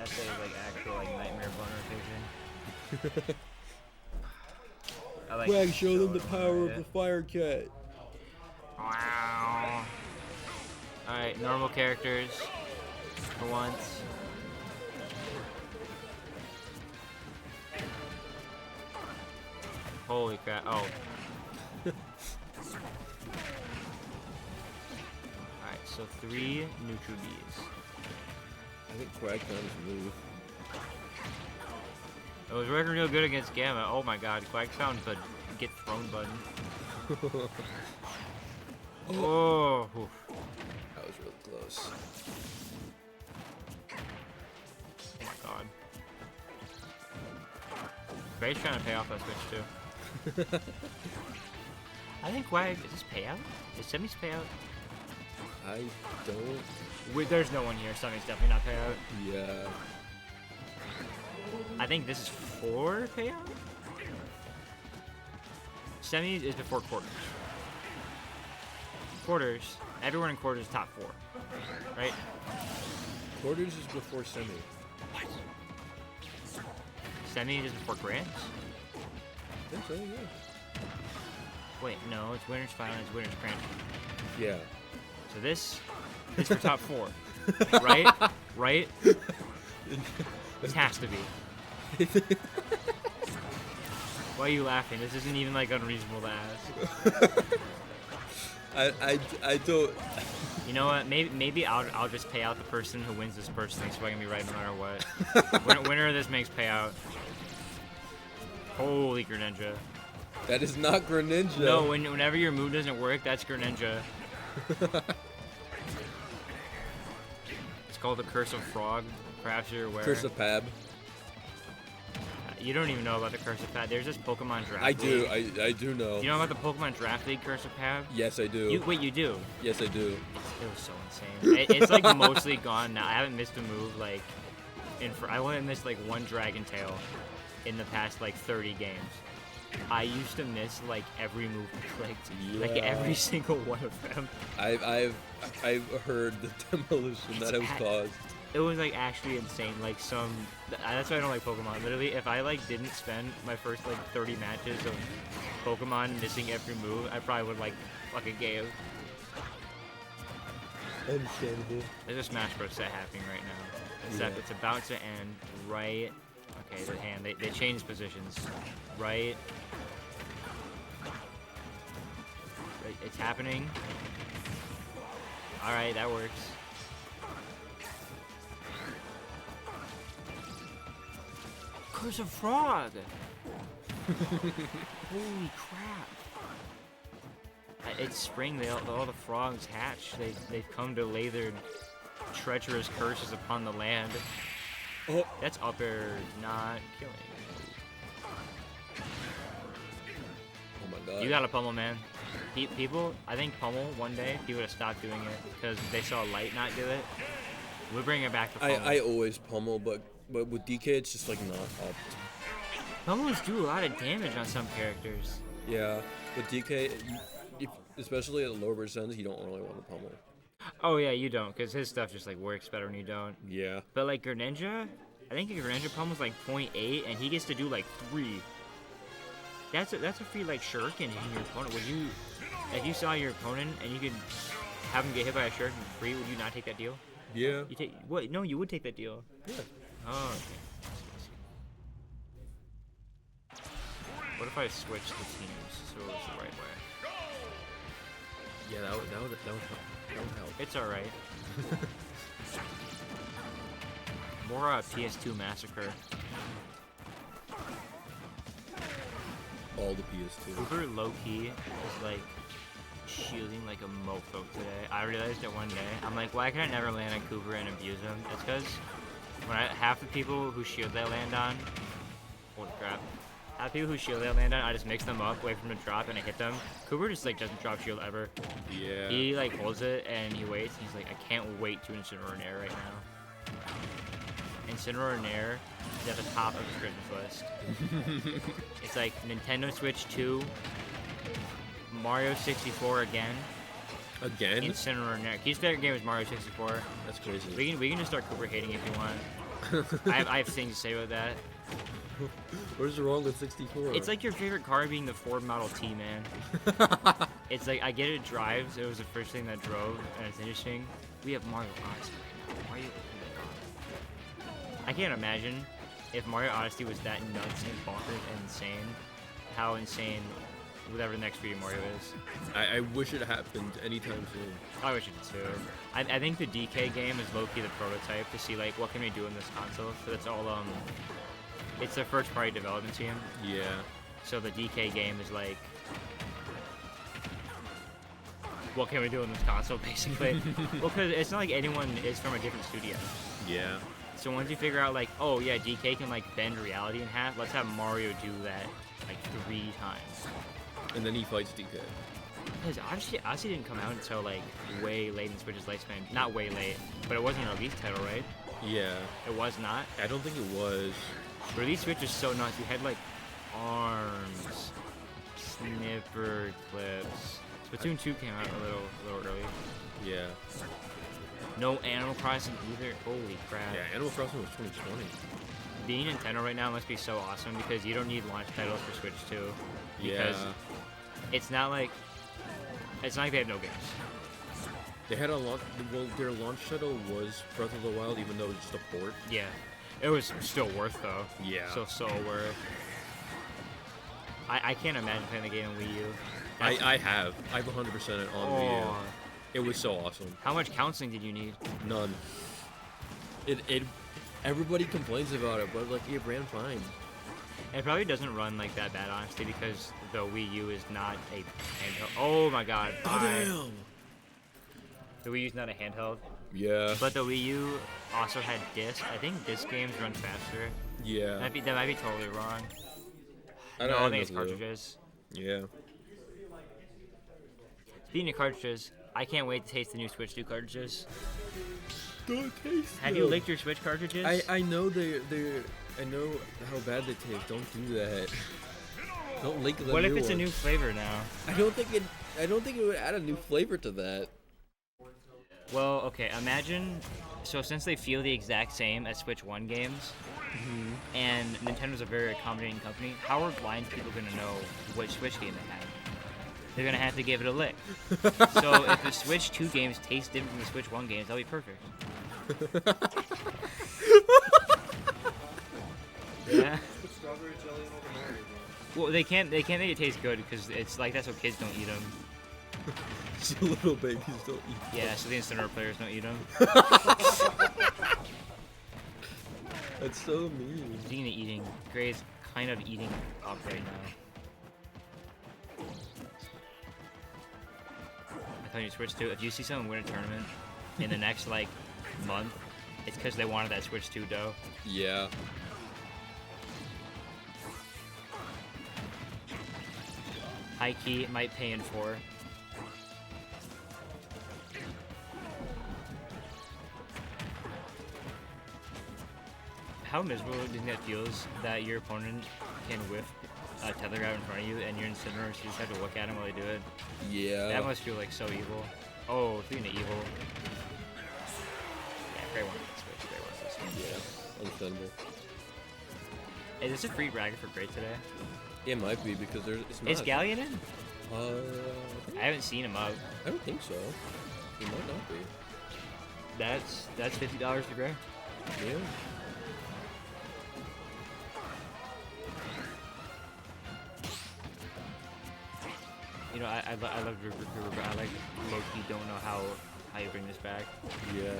That's a like actual like nightmare boner vision. I like Quag, show them the showing power it. of the fire cat. Wow. Alright, normal characters for once. Holy crap. Oh. Alright, so 3 neutral bees. I think Quag found his move. It was working real good against Gamma. Oh my god, Quag found the get thrown button. Oh. Oof. That was really close. Oh my god. Gray's trying to pay off that switch too. I think Quag, is this payout? Is Semi's payout? I don't. Wait, there's no one here. Semi's definitely not payout. Yeah. I think this is 4 payout? Semi is before quarters. Quarters, everyone in quarters is top 4. Right? Quarters is before semi. Semi is before grands? I think so, yeah. Wait, no, it's winners final, it's winners grand. Yeah. So this is for top 4. Right? Right? This has to be. Why are you laughing? This isn't even like unreasonable to ask. I don't. You know what? Maybe I'll just pay out the person who wins this personally, so I can be right no matter what. Winner of this makes payout. Holy Greninja. That is not Greninja. No, whenever your move doesn't work, that's Greninja. It's called the Curse of Frog. Perhaps you're aware. Curse of Pab. You don't even know about the Curse of Pab. There's this Pokemon Draft I do. League. I do know. You know about the Pokemon Draft League Curse of Pab? Yes, I do. Wait, you do? Yes, I do. It was so insane. It's like mostly gone now. I haven't missed a move like I only missed like 1 Dragon Tail in the past like 30 games. I used to miss like every move I clicked, like every single one of them. I've heard the demolition that it was caused. It was like actually insane. Like that's why I don't like Pokemon. Literally, if I like didn't spend my first like 30 matches of Pokemon missing every move, I probably would like fuck a game. Understandable. There's a Smash Bros. Set happening right now. It's about to end right. Okay, the hand. They changed positions. Right. It's happening. All right, that works. Curse of Frog! Holy crap! It's spring. All the frogs hatch. They've come to lay their treacherous curses upon the land. Oh. That's upper, not killing. Oh my god. You got a pummel, man. People, I think pummel one day people would have stopped doing it because they saw light not do it. We'll bring it back to pummel. I always pummel, but with DK it's just like not up. Pummels do a lot of damage on some characters. Yeah, with DK, especially at lower percents, you don't really want to pummel. Oh yeah, you don't, because his stuff just like works better when you don't. Yeah. But like Greninja, I think Greninja pummel's like 0.8, and he gets to do like 3. That's a free like shuriken hitting your opponent. Would you, if you saw your opponent and you could have him get hit by a shuriken for free, would you not take that deal? Yeah. You take what? No, you would take that deal. Yeah. Oh, okay. What if I switched the teams so it was the right way? Yeah, that would help. It's alright. More PS2 Massacre. All the PS2. Cooper low-key is like shielding like a mofo today. I realized it one day. I'm like, why can I never land on Cooper and abuse him? It's because when half the people who shield they land on, holy crap. Half the people who shield they land on, I just mix them up, wait for them to drop, and I hit them. Cooper just like doesn't drop shield ever. Yeah. He like holds it and he waits. He's like, I can't wait to Incineroar Nair right now. Incineroar Nair is at the top of his Christmas list. It's like Nintendo Switch 2, Mario 64 again. Again? Incineroar Nair. His favorite game is Mario 64. That's crazy. We can just start Cooper hating if you want. I have things to say about that. What is wrong with 64? It's like your favorite car being the Ford Model T, man. It's like, I get it drives. It was the first thing that drove, and it's interesting. We have Mario Odyssey right now. Mario, oh my god. I can't imagine if Mario Odyssey was that nuts and bonkers and insane, how insane whatever the next 3D Mario is. I wish it happened anytime soon. I wish it did too. I think the DK game is low-key the prototype to see like what can we do in this console. So that's all it's a first party development team. Yeah. So the DK game is like what can we do in this console basically. Well, because it's not like anyone is from a different studio. Yeah. So once you figure out like, oh yeah, DK can like bend reality in half, let's have Mario do that like 3 times. And then he fights DK. Because Odyssey didn't come out until like way late in Switch's lifespan. Not way late, but it wasn't a release title, right? Yeah. It was not. I don't think it was. Release Switch is so nuts. You had like arms, snipper clips. Splatoon 2 came out a little early. Yeah. No Animal Crossing either. Holy crap. Yeah, Animal Crossing was 2020. Being Nintendo right now must be so awesome because you don't need launch titles for Switch 2. Because it's not like they have no games. They had a launch. Well, their launch title was Breath of the Wild, even though it's just a port. Yeah, it was still worth though. Yeah. So worth. I can't imagine playing the game on Wii U. I have 100% it on Wii U. It was so awesome. How much counseling did you need? None. It everybody complains about it, but like it ran fine. It probably doesn't run like that bad, honestly, because the Wii U is not a handheld. Oh my god. Damn. The Wii U is not a handheld. Yeah. But the Wii U also had disc. I think disc games run faster. Yeah. That might be totally wrong. I think it's cartridges. Yeah. Speaking of cartridges, I can't wait to taste the new Switch 2 cartridges. Don't taste Have you licked your Switch cartridges? I know I know how bad they taste. Don't do that. Don't lick the What if new it's a one. new flavor now? I don't think it would add a new flavor to that. Well, okay, imagine, so since they feel the exact same as Switch 1 games, and Nintendo's a very accommodating company, how are blind people going to know which Switch game they have? They're going to have to give it a lick. So if the Switch 2 games taste different from the Switch 1 games, that'll be perfect. Yeah. Well, they can't make it taste good because it's like that's what kids don't eat them. So little babies don't eat. Yeah, so the Incineroar players don't eat them. That's so mean. Speaking of eating, Gray's kind of eating up right now. I thought you Switch 2. If you see someone win a tournament in the next like month, it's because they wanted that Switch 2 dough. Yeah. High key might pay in 4. How miserable do you think that feels that your opponent can whiff a tether grab in front of you and you're in Incineroar, so you just have to look at him while they do it? Yeah. That must feel like so evil. Oh, speaking of evil. Yeah, Gray wants this Switch. Gray wants this Switch. Yeah. Understandable. Is this a free bracket for Gray today? It might be because it's not. Is Galleon in? I I haven't seen him up. don't think so. It might not be. That's $50 for Gray. Yeah. You know, I love River, but I like low-key don't know how you bring this back. Yeah.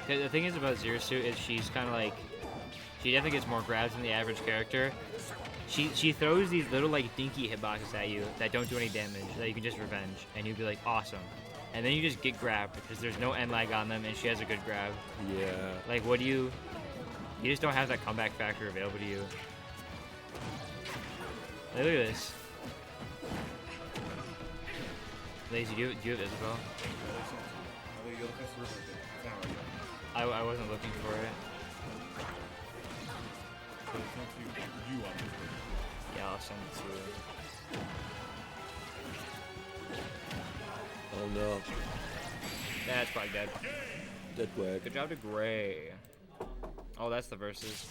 The thing is about Zero Suit is she's kind of like, she definitely gets more grabs than the average character. She throws these little like dinky hitboxes at you that don't do any damage that you can just revenge, and you'd be like awesome, and then you just get grabbed because there's no end lag on them and she has a good grab. Yeah. Like what do you just don't have that comeback factor available to you. Like, look at this. Lazy, do you have Isabel? I wasn't looking for it. Yeah, I'll send it to you. Oh no. That's probably dead. Dead Quag. Good job to Gray. Oh, that's the verses.